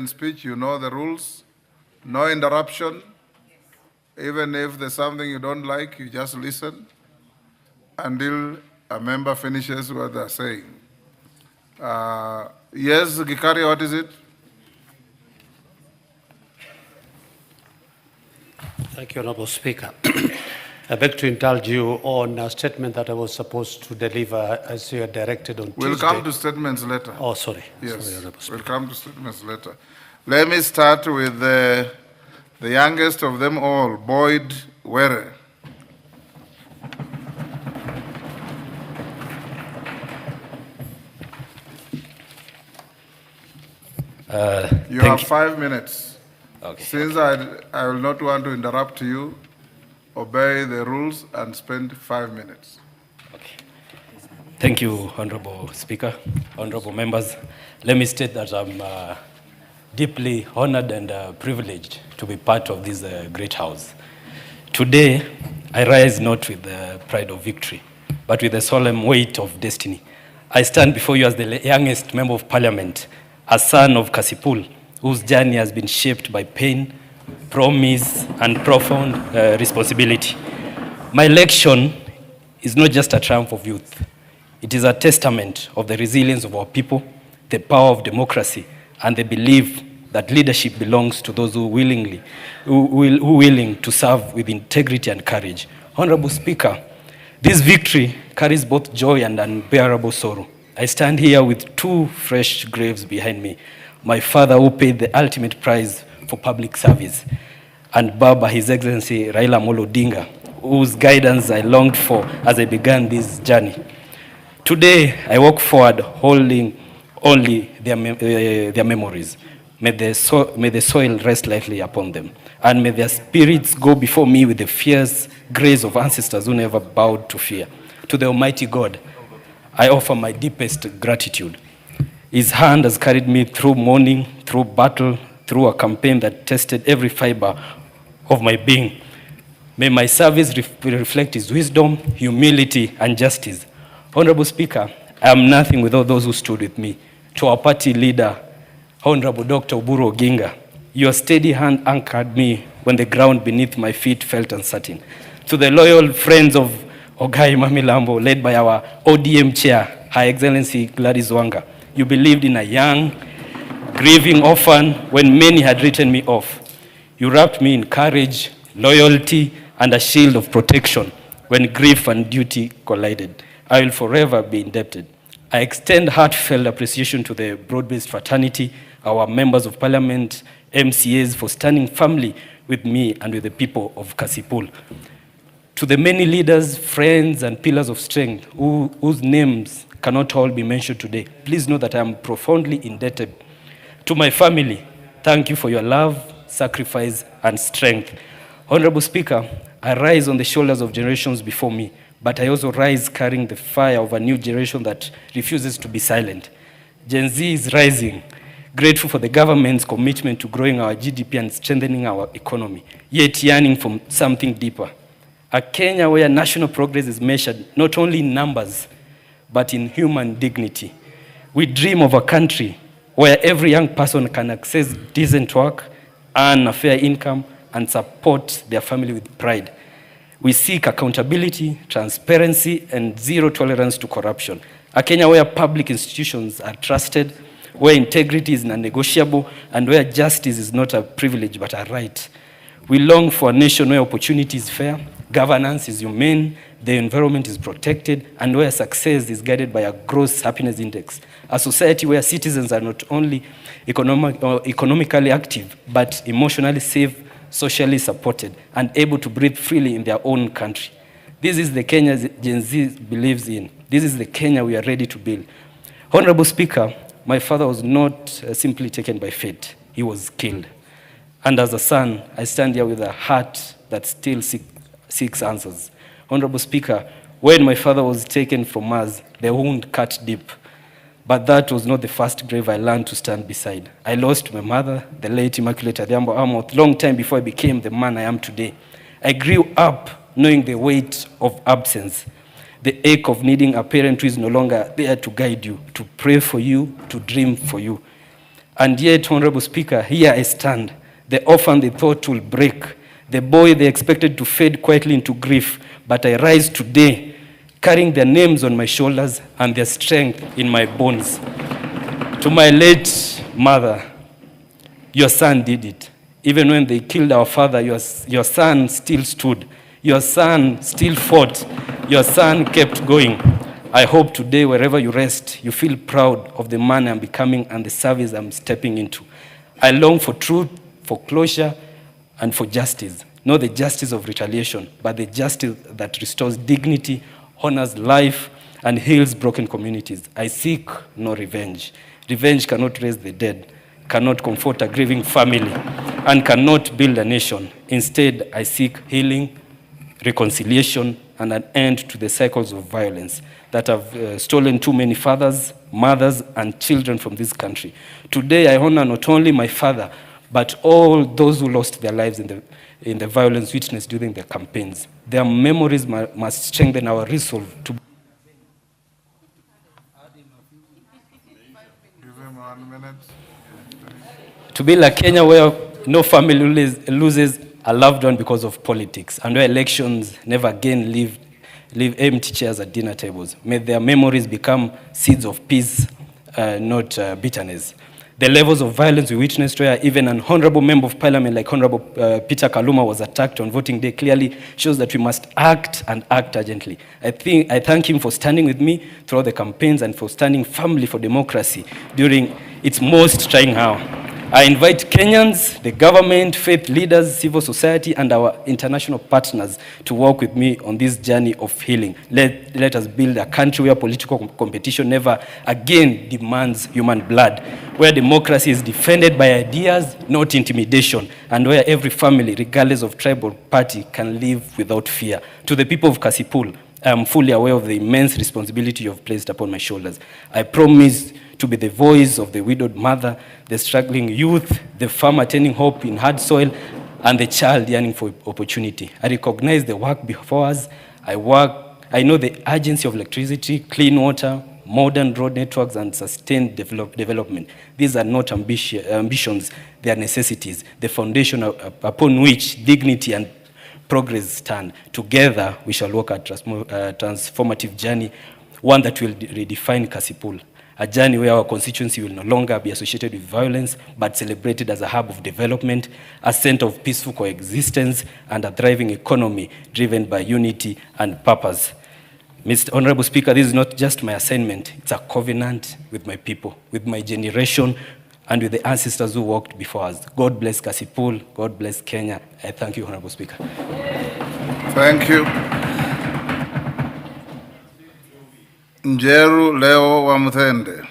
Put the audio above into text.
speech, you know the rules. No interruption. Even if there's something you don't like, you just listen until a member finishes what they're saying. Yes, Gikari, what is it? Thank you, Honorable Speaker. I beg to indulge you on a statement that I was supposed to deliver as you are directed on Tuesday. We'll come to statements later. Oh, sorry. Yes, sorry, Honorable Speaker. we'll come to statements later. Let me start with the youngest of them all, Boyd Were. You have 5 minutes. Okay. Since I will not want to interrupt you, obey the rules and spend 5 minutes. Okay. Thank you, Honorable Speaker, honorable members. Let me state that I'm deeply honored and privileged to be part of this great house. Today, I rise not with the pride of victory, but with the solemn weight of destiny. I stand before you as the youngest member of parliament, a son of Kasipul, whose journey has been shaped by pain, promise, and profound responsibility. My election is not just a triumph of youth. It is a testament of the resilience of our people, the power of democracy, and the belief that leadership belongs to those who willing to serve with integrity and courage. Honorable Speaker, this victory carries both joy and unbearable sorrow. I stand here with 2 fresh graves behind me. My father, who paid the ultimate price for public service, and Baba, His Excellency Raila Odinga, whose guidance I longed for as I began this journey. Today, I walk forward holding only their memories. May the soil rest lightly upon them, and may their spirits go before me with the fierce grace of ancestors who never bowed to fear. To the Almighty God, I offer my deepest gratitude. His hand has carried me through mourning, through battle, through a campaign that tested every fiber of my being. May my service reflect His wisdom, humility, and justice. Honorable Speaker, I am nothing without those who stood with me. To our party leader, Honorable Dr. Oburu Oginga, your steady hand anchored me when the ground beneath my feet felt uncertain. To the loyal friends of Ogai Mamilambo, led by our ODM chair, Her Excellency Gladys Wanga, you believed in a young, grieving orphan when many had written me off. You wrapped me in courage, loyalty, and a shield of protection when grief and duty collided. I will forever be indebted. I extend heartfelt appreciation to the broad-based fraternity, our members of parliament, MCAs, for standing firmly with me and with the people of Kasipul. To the many leaders, friends, and pillars of strength whose names cannot all be mentioned today, please know that I am profoundly indebted. To my family, thank you for your love, sacrifice, and strength. Honorable Speaker, I rise on the shoulders of generations before me, but I also rise carrying the fire of a new generation that refuses to be silent. Gen Z is rising, grateful for the government's commitment to growing our GDP and strengthening our economy, yet yearning for something deeper. A Kenya where national progress is measured not only in numbers, but in human dignity. We dream of a country where every young person can access decent work, earn a fair income, and support their family with pride. We seek accountability, transparency, and zero tolerance to corruption. A Kenya where public institutions are trusted, where integrity is non-negotiable, and where justice is not a privilege but a right. We long for a nation where opportunity is fair, governance is humane, the environment is protected, and where success is guided by a gross happiness index. A society where citizens are not only economically active, but emotionally safe, socially supported, and able to breathe freely in their own country. This is the Kenya Gen Z believes in. This is the Kenya we are ready to build. Honorable Speaker, my father was not simply taken by fate. He was killed. And as a son, I stand here with a heart that still seeks answers. Honorable Speaker, when my father was taken from us, the wound cut deep. But that was not the first grave I learned to stand beside. I lost my mother, the late Immaculate Adhiambo Amoth, long time before I became the man I am today. I grew up knowing the weight of absence, the ache of needing a parent who is no longer there to guide you, to pray for you, to dream for you. And yet, Honorable Speaker, here I stand, the orphan they thought will break, the boy they expected to fade quietly into grief, but I rise today, carrying their names on my shoulders and their strength in my bones. To my late mother, your son did it. Even when they killed our father, your son still stood. Your son still fought. Your son kept going. I hope today, wherever you rest, you feel proud of the man I'm becoming and the service I'm stepping into. I long for truth, for closure, and for justice. Not the justice of retaliation, but the justice that restores dignity, honors life, and heals broken communities. I seek no revenge. Revenge cannot raise the dead, cannot comfort a grieving family, and cannot build a nation. Instead, I seek healing, reconciliation, and an end to the cycles of violence that have stolen too many fathers, mothers, and children from this country. Today, I honor not only my father, but all those who lost their lives in the violence witnessed during their campaigns. Their memories must strengthen our resolve to Give him 1 minute. to build a Kenya where no family loses a loved one because of politics, and where elections never again leave empty chairs at dinner tables. May their memories become seeds of peace, not bitterness. The levels of violence we witnessed, where even an honorable member of parliament like Honorable Peter Kaluma was attacked on voting day, clearly shows that we must act and act urgently. I thank him for standing with me throughout the campaigns and for standing firmly for democracy during its most trying hour. I invite Kenyans, the government, faith leaders, civil society, and our international partners to work with me on this journey of healing. Let us build a country where political competition never again demands human blood, where democracy is defended by ideas, not intimidation, and where every family, regardless of tribe or party, can live without fear. To the people of Kasipul, I am fully aware of the immense responsibility you have placed upon my shoulders. I promise to be the voice of the widowed mother, the struggling youth, the farmer tending hope in hard soil, and the child yearning for opportunity. I recognize the work before us. I know the urgency of electricity, clean water, modern road networks, and sustained development. These are not ambitions, they are necessities, the foundation upon which dignity and progress stand. Together, we shall walk a transformative journey, one that will redefine Kasipul. A journey where our constituency will no longer be associated with violence, but celebrated as a hub of development, a center of peaceful coexistence, and a thriving economy driven by unity and purpose. Mr. Honorable Speaker, this is not just my assignment, it's a covenant with my people, with my generation, and with the ancestors who walked before us. God bless Kasipul, God bless Kenya. I thank you, Honorable Speaker. Thank you. Njeru Leo wa Mutende.